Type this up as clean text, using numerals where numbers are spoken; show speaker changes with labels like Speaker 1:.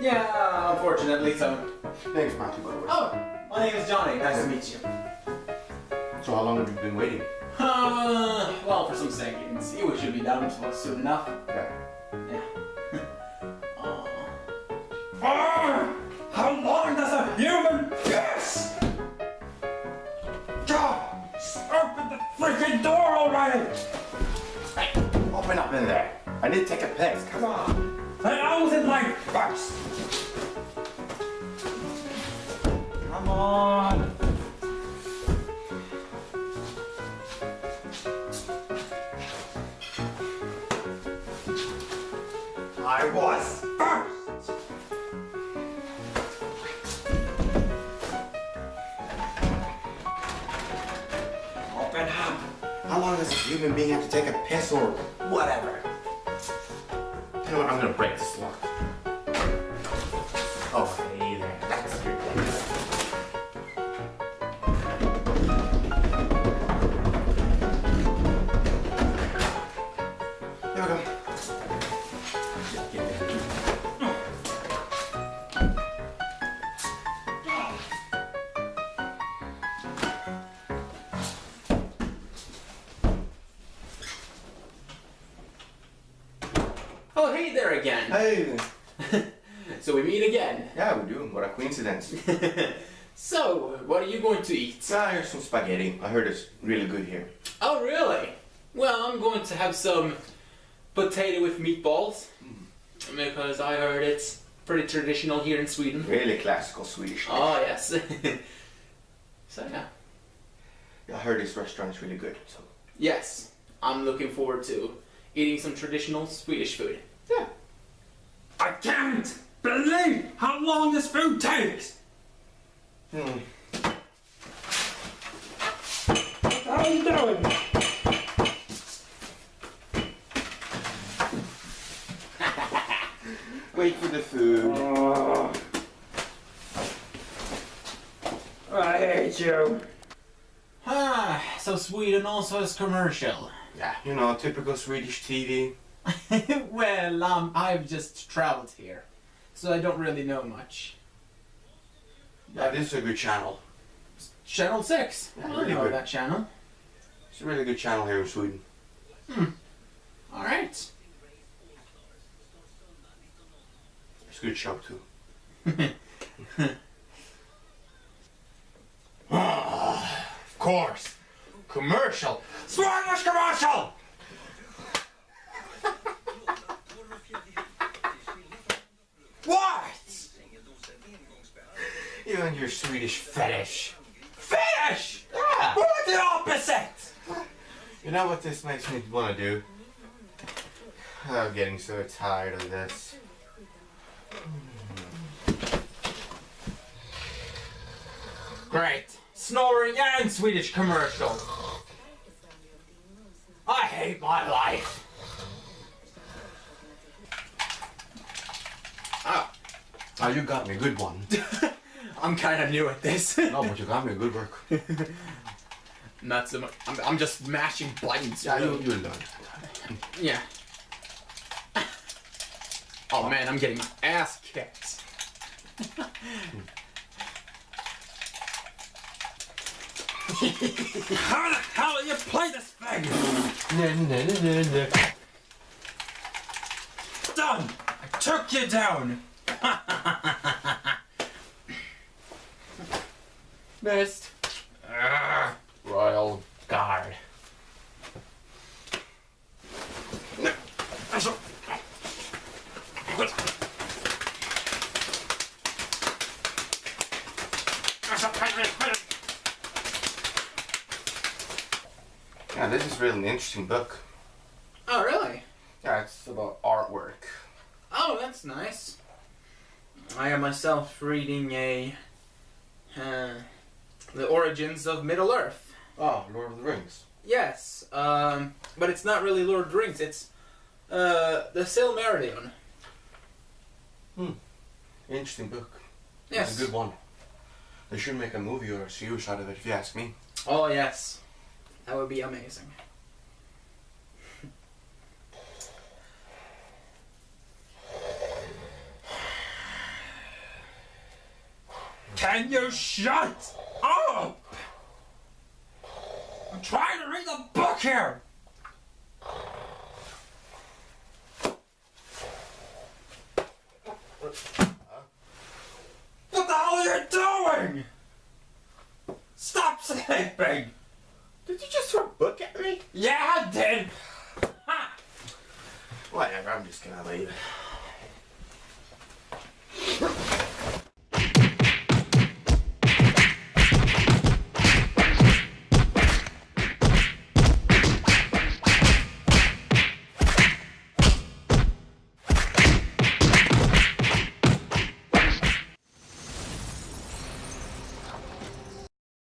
Speaker 1: Yeah, unfortunately so.
Speaker 2: Thanks, Matthew, by the way.
Speaker 1: Oh, my name is Johnny. Nice to meet you.
Speaker 2: So how long have you been waiting?
Speaker 1: Well, for some seconds. You should be done soon enough.
Speaker 2: Yeah.
Speaker 3: How long does a human piss? God, open the freaking door already!
Speaker 2: Hey, open up in there. I need to take a piss. Come on.
Speaker 3: I was in my first. Come on. I was first. Open up.
Speaker 2: How long does a human being have to take a piss or whatever? You know what? I'm gonna break this lock. Oh, hey there. That's your place. There we go.
Speaker 1: Oh, hey there again.
Speaker 2: Hey.
Speaker 1: So we meet again.
Speaker 2: Yeah, we do. What a coincidence.
Speaker 1: So, what are you going to eat?
Speaker 2: Here's some spaghetti. I heard it's really good here.
Speaker 1: Oh, really? Well, I'm going to have some potato with meatballs. Because I heard it's pretty traditional here in Sweden.
Speaker 2: Really classical Swedish dish.
Speaker 1: Oh, yes. So, yeah.
Speaker 2: I heard this restaurant is really good. So.
Speaker 1: Yes, I'm looking forward to eating some traditional Swedish food.
Speaker 2: Yeah.
Speaker 3: I can't believe how long this food takes. What are you doing?
Speaker 2: Wait for the food.
Speaker 3: Oh, I hate you.
Speaker 1: Ah, so Sweden also has commercial.
Speaker 2: Yeah, you know, typical Swedish TV.
Speaker 1: Well, I've just traveled here, so I don't really know much.
Speaker 2: Yeah, this is a good channel.
Speaker 1: Channel 6?
Speaker 2: Yeah,
Speaker 1: I
Speaker 2: really
Speaker 1: know
Speaker 2: good.
Speaker 1: that channel.
Speaker 2: It's a really good channel here in Sweden.
Speaker 1: Alright.
Speaker 2: It's a good show too. Of course. Commercial. Swedish commercial! What? You and your Swedish fetish. Fetish? Yeah.
Speaker 3: We're the opposite.
Speaker 2: You know what this makes me want to do? I'm getting so tired of this.
Speaker 1: Great. Snoring and Swedish commercial. I hate my life. Oh.
Speaker 2: Oh, you got me a good one.
Speaker 1: I'm kind of new at this.
Speaker 2: No, but you got me a good work.
Speaker 1: Not so much. I'm just mashing buttons.
Speaker 2: Yeah, you learn.
Speaker 1: Yeah. Oh man, I'm getting my ass kicked.
Speaker 3: How the hell do you play this thing? Done. I took you down.
Speaker 1: Missed.
Speaker 2: Royal Guard. Yeah, this is really an interesting book.
Speaker 1: Oh really?
Speaker 2: Yeah, it's about artwork.
Speaker 1: Oh, that's nice. I am myself reading the origins of Middle Earth.
Speaker 2: Oh, Lord of the Rings.
Speaker 1: Yes, but it's not really Lord of the Rings. It's the Silmarillion.
Speaker 2: Interesting book.
Speaker 1: Yes.
Speaker 2: It's a good one. They should make a movie or a series out of it, if you ask me.
Speaker 1: Oh yes, that would be amazing.
Speaker 3: Can you shut up? I'm trying to read the book here. What the hell are you doing? Stop sleeping.
Speaker 2: Did you just throw a book at me?
Speaker 3: Yeah, I did. Ha!
Speaker 2: Whatever, I'm just gonna leave.